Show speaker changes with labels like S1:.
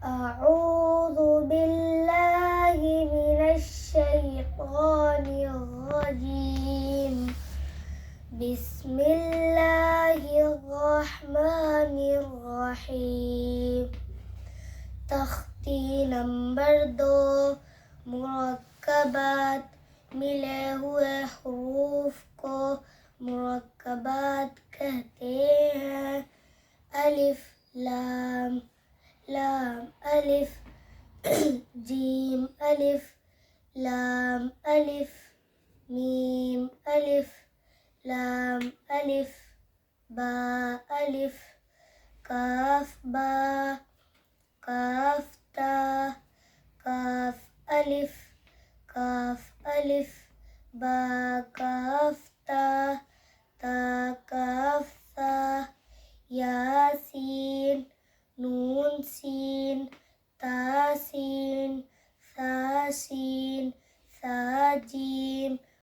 S1: أعوذ بالله من الشيطان الرجيم. بسم الله الرحمن الرحيم. तख्ती नंबर 2 मुरक्कबात, मिले हुए हरूफ को मुरक्कबात कहते हैं। अलिफ लाम, लाम अलिफ, जीम अलिफ, लाम अलिफ, मीम अलिफ, लाम अलिफ, बा अलिफ, काफ बा, काफ ता, काफ अलिफ, काफ अलिफ, बा काफ ता, ता काफ ता, यासीन, नून सीन, तासीन, सासीन।